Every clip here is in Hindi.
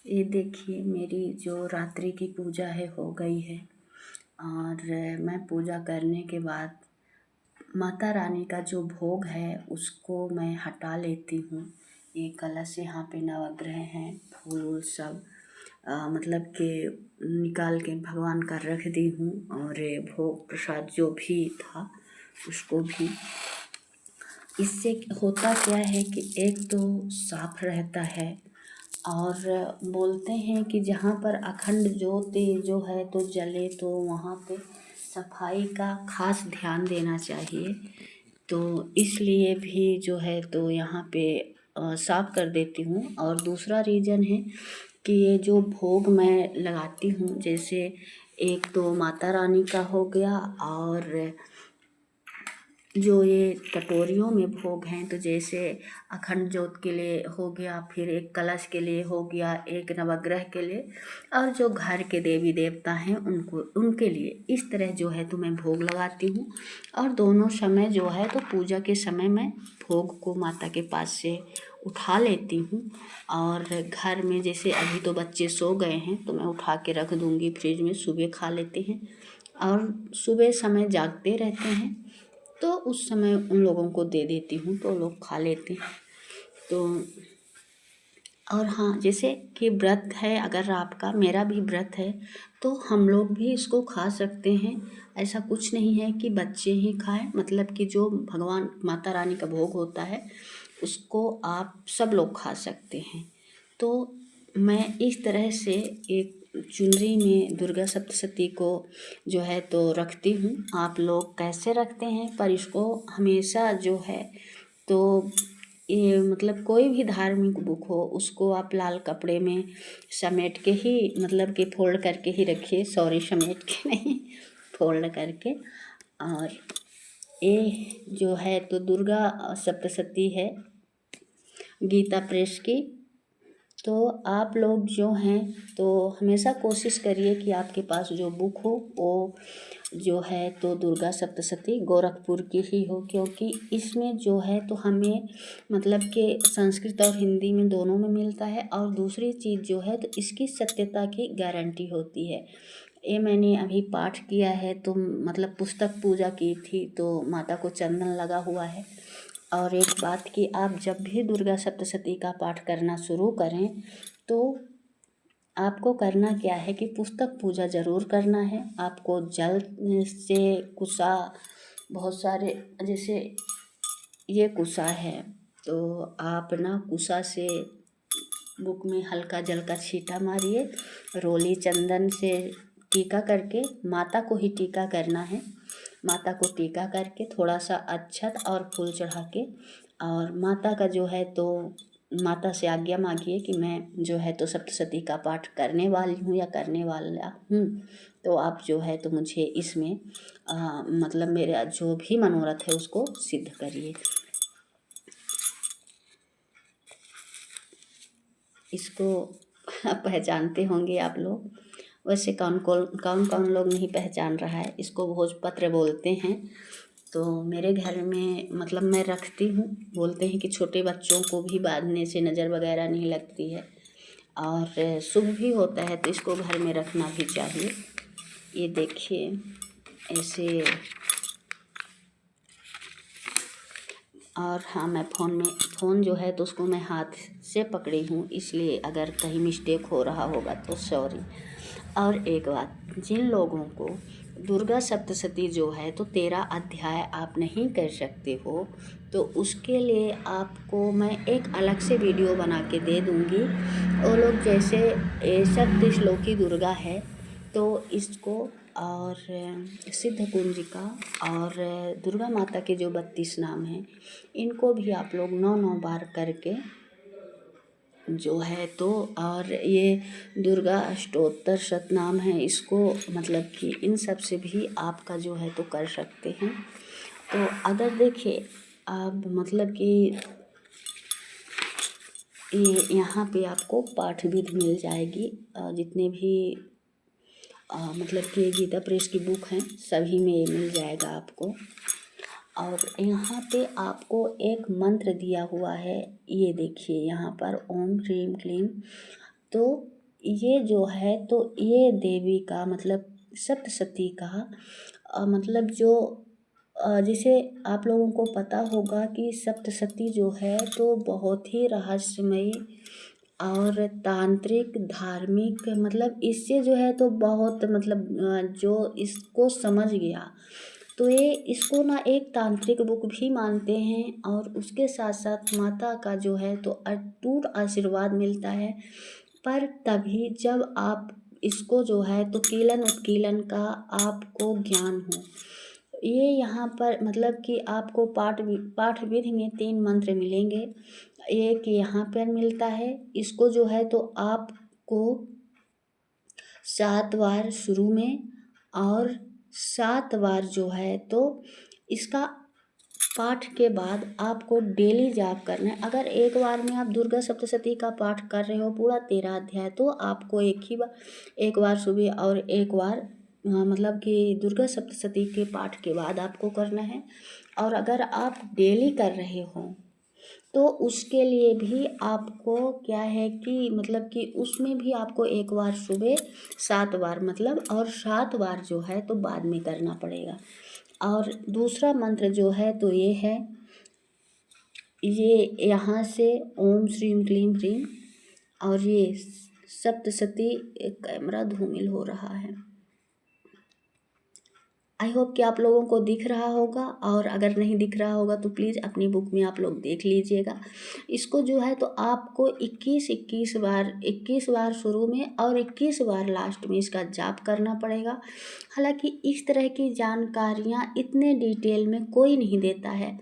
ये देखिए मेरी जो रात्रि की पूजा है हो गई है। और मैं पूजा करने के बाद माता रानी का जो भोग है उसको मैं हटा लेती हूँ। ये कलश यहाँ पे नवग्रह हैं, फूल वूल सब मतलब कि निकाल के भगवान का रख दी हूँ। और ये भोग प्रसाद जो भी था उसको भी, इससे होता क्या है कि एक तो साफ रहता है। और बोलते हैं कि जहाँ पर अखंड ज्योति जो है तो जले तो वहाँ पे सफाई का खास ध्यान देना चाहिए। तो इसलिए भी जो है तो यहाँ पे साफ कर देती हूँ। और दूसरा रीज़न है कि ये जो भोग मैं लगाती हूँ, जैसे एक तो माता रानी का हो गया, और जो ये कटोरियों में भोग हैं तो जैसे अखंड ज्योत के लिए हो गया, फिर एक कलश के लिए हो गया, एक नवग्रह के लिए, और जो घर के देवी देवता हैं उनको उनके लिए, इस तरह जो है तो मैं भोग लगाती हूँ। और दोनों समय जो है तो पूजा के समय मैं भोग को माता के पास से उठा लेती हूँ। और घर में जैसे अभी तो बच्चे सो गए हैं तो मैं उठा के रख दूँगी फ्रिज में, सुबह खा लेते हैं। और सुबह समय जागते रहते हैं तो उस समय उन लोगों को दे देती हूँ तो लोग खा लेते हैं। तो और हाँ, जैसे कि व्रत है अगर आपका, मेरा भी व्रत है, तो हम लोग भी इसको खा सकते हैं। ऐसा कुछ नहीं है कि बच्चे ही खाएं, मतलब कि जो भगवान माता रानी का भोग होता है उसको आप सब लोग खा सकते हैं। तो मैं इस तरह से एक चुनरी में दुर्गा सप्तशती को जो है तो रखती हूँ। आप लोग कैसे रखते हैं, पर इसको हमेशा जो है तो ये मतलब कोई भी धार्मिक बुक हो उसको आप लाल कपड़े में समेट के ही, मतलब कि फोल्ड करके ही रखिए, सॉरी समेट के नहीं, फोल्ड करके। और ये जो है तो दुर्गा सप्तशती है गीता प्रेस की। तो आप लोग जो हैं तो हमेशा कोशिश करिए कि आपके पास जो बुक हो वो जो है तो दुर्गा सप्तशती गोरखपुर की ही हो, क्योंकि इसमें जो है तो हमें मतलब कि संस्कृत और हिंदी में दोनों में मिलता है। और दूसरी चीज़ जो है तो इसकी सत्यता की गारंटी होती है। ये मैंने अभी पाठ किया है तो मतलब पुस्तक पूजा की थी तो माता को चंदन लगा हुआ है। और एक बात कि आप जब भी दुर्गा सप्तशती का पाठ करना शुरू करें तो आपको करना क्या है कि पुस्तक पूजा ज़रूर करना है। आपको जल से कुसा, बहुत सारे जैसे ये कुसा है तो आप ना कुसा से बुक में हल्का जल का छींटा मारिए, रोली चंदन से टीका करके, माता को ही टीका करना है, माता को टीका करके थोड़ा सा अक्षत और फूल चढ़ा के, और माता का जो है तो माता से आज्ञा मांगिए कि मैं जो है तो सप्तशती का पाठ करने वाली हूँ या करने वाला हूँ, तो आप जो है तो मुझे इसमें मतलब मेरा जो भी मनोरथ है उसको सिद्ध करिए। इसको पहचानते होंगे आप लोग, वैसे कौन कौन लोग नहीं पहचान रहा है। इसको भोजपत्र बोलते हैं। तो मेरे घर में मतलब मैं रखती हूँ, बोलते हैं कि छोटे बच्चों को भी बांधने से नज़र वगैरह नहीं लगती है और शुभ भी होता है, तो इसको घर में रखना भी चाहिए। ये देखिए ऐसे। और हाँ, मैं फ़ोन जो है तो उसको मैं हाथ से पकड़ी हूँ, इसलिए अगर कहीं मिस्टेक हो रहा होगा तो सॉरी। और एक बात, जिन लोगों को दुर्गा सप्तशती जो है तो 13 अध्याय आप नहीं कर सकते हो तो उसके लिए आपको मैं एक अलग से वीडियो बना के दे दूँगी। वो लोग जैसे सप्तश्लोकी दुर्गा है तो इसको, और सिद्ध कुंजिका, और दुर्गा माता के जो 32 नाम हैं इनको भी आप लोग 9 बार करके जो है तो, और ये दुर्गा अष्टोत्तर शतनाम है, इसको मतलब कि इन सब से भी आपका जो है तो कर सकते हैं। तो अगर देखिए आप मतलब कि ये यहाँ पे आपको पाठ विधि मिल जाएगी, जितने भी मतलब कि गीता प्रेस की बुक हैं सभी में ये मिल जाएगा आपको। और यहाँ पे आपको एक मंत्र दिया हुआ है, ये देखिए यहाँ पर ओम ह्रीम क्लीम। तो ये जो है तो ये देवी का मतलब सप्तशती का मतलब जो जैसे आप लोगों को पता होगा कि सप्तशती जो है तो बहुत ही रहस्यमयी और तांत्रिक धार्मिक मतलब इससे जो है तो बहुत मतलब जो इसको समझ गया तो ये इसको ना एक तांत्रिक बुक भी मानते हैं और उसके साथ साथ माता का जो है तो अटूट आशीर्वाद मिलता है। पर तभी जब आप इसको जो है तो कीलन उत्कीलन का आपको ज्ञान हो। ये यहाँ पर मतलब कि आपको पाठ विधि में 3 मंत्र मिलेंगे। एक यहाँ पर मिलता है, इसको जो है तो आपको 7 बार शुरू में और 7 बार जो है तो इसका पाठ के बाद आपको डेली जाप करना है। अगर एक बार में आप दुर्गा सप्तशती का पाठ कर रहे हो पूरा 13 अध्याय तो आपको एक बार सुबह और एक बार मतलब कि दुर्गा सप्तशती के पाठ के बाद आपको करना है। और अगर आप डेली कर रहे हो तो उसके लिए भी आपको क्या है कि मतलब कि उसमें भी आपको एक बार सुबह 7 बार मतलब और 7 बार जो है तो बाद में करना पड़ेगा। और दूसरा मंत्र जो है तो ये है, ये यहाँ से ओम श्रीम क्लीम ह्रीम और ये सप्तशती। एक कैमरा धूमिल हो रहा है। आई होप कि आप लोगों को दिख रहा होगा और अगर नहीं दिख रहा होगा तो प्लीज़ अपनी बुक में आप लोग देख लीजिएगा। इसको जो है तो आपको 21 बार शुरू में और 21 बार लास्ट में इसका जाप करना पड़ेगा। हालांकि इस तरह की जानकारियाँ इतने डिटेल में कोई नहीं देता है,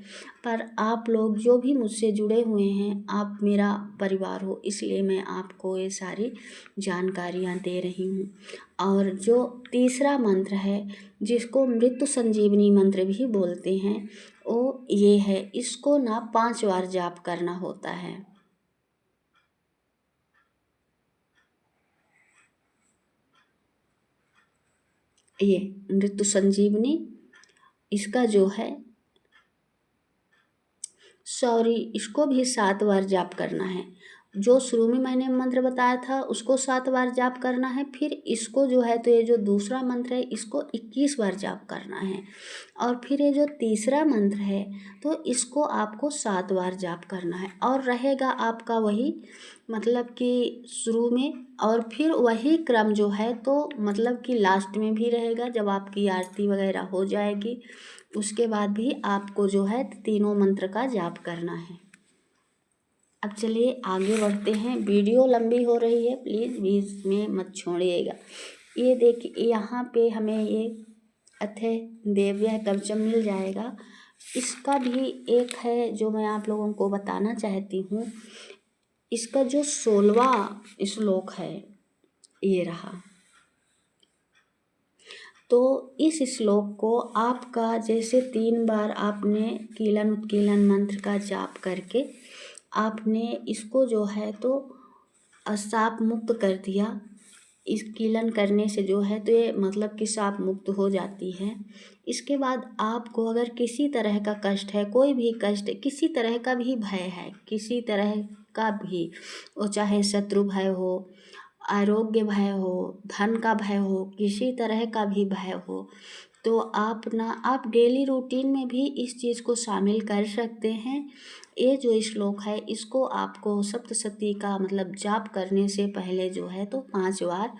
पर आप लोग जो भी मुझसे जुड़े हुए हैं, आप मेरा परिवार हो, इसलिए मैं आपको ये सारी जानकारियाँ दे रही हूँ। और जो तीसरा मंत्र है जिसको मृत्यु संजीवनी मंत्र भी बोलते हैं वो ये है, इसको ना 5 बार जाप करना होता है। ये मृत्यु संजीवनी इसका जो है इसको भी 7 बार जाप करना है। जो शुरू में मैंने मंत्र बताया था उसको 7 बार जाप करना है, फिर इसको जो है तो ये जो दूसरा मंत्र है इसको 21 बार जाप करना है। और फिर ये जो तीसरा मंत्र है तो इसको आपको 7 बार जाप करना है। और रहेगा आपका वही मतलब कि शुरू में और फिर वही क्रम जो है तो मतलब कि लास्ट में भी रहेगा जब आपकी आरती वगैरह हो जाएगी। उसके बाद भी आपको जो है तीनों मंत्र का जाप करना है। अब चलिए आगे बढ़ते हैं। वीडियो लंबी हो रही है, प्लीज़ बीच में मत छोड़िएगा। ये देखिए यहाँ पे हमें ये अथय दिव्य कवचम मिल जाएगा। इसका भी एक है जो मैं आप लोगों को बताना चाहती हूँ। इसका जो 16वां श्लोक है ये रहा। तो इस श्लोक को आपका जैसे 3 बार आपने कीलन उत्कीलन मंत्र का जाप करके आपने इसको जो है तो साप मुक्त कर दिया। इस कीलन करने से जो है तो ये मतलब कि साप मुक्त हो जाती है। इसके बाद आपको अगर किसी तरह का कष्ट है, कोई भी कष्ट, किसी तरह का भी भय है, किसी तरह का भी, वो चाहे शत्रु भय हो, आरोग्य भय हो, धन का भय हो, किसी तरह का भी भय हो, तो आप डेली रूटीन में भी इस चीज़ को शामिल कर सकते हैं। ये जो श्लोक है इसको आपको सप्तशती का मतलब जाप करने से पहले जो है तो 5 बार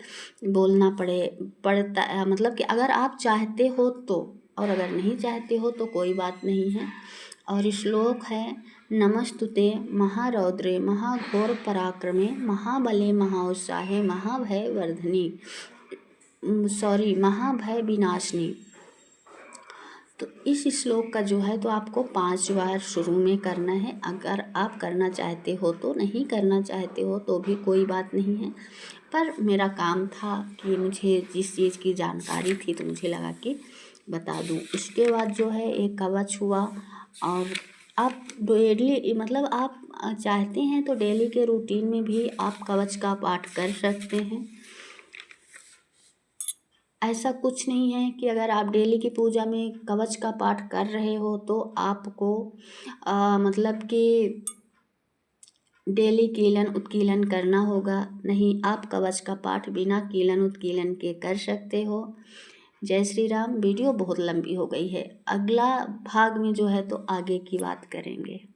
बोलना पड़ता मतलब कि अगर आप चाहते हो तो, और अगर नहीं चाहते हो तो कोई बात नहीं है। और श्लोक है, नमस्तुते महारौद्रे महाघोर पराक्रमे महाबले महाउत्साहे महाभय वर्धनी महाभय विनाशनी। तो इस श्लोक का जो है तो आपको 5 बार शुरू में करना है। अगर आप करना चाहते हो तो, नहीं करना चाहते हो तो भी कोई बात नहीं है, पर मेरा काम था कि मुझे जिस चीज़ की जानकारी थी तो मुझे लगा कि बता दूं। उसके बाद जो है एक कवच हुआ। और आप डेली मतलब आप चाहते हैं तो डेली के रूटीन में भी आप कवच का पाठ कर सकते हैं। ऐसा कुछ नहीं है कि अगर आप डेली की पूजा में कवच का पाठ कर रहे हो तो आपको मतलब कि डेली कीलन उत्कीलन करना होगा, नहीं आप कवच का पाठ बिना कीलन उत्कीलन के कर सकते हो। जय श्री राम। वीडियो बहुत लंबी हो गई है, अगला भाग में जो है तो आगे की बात करेंगे।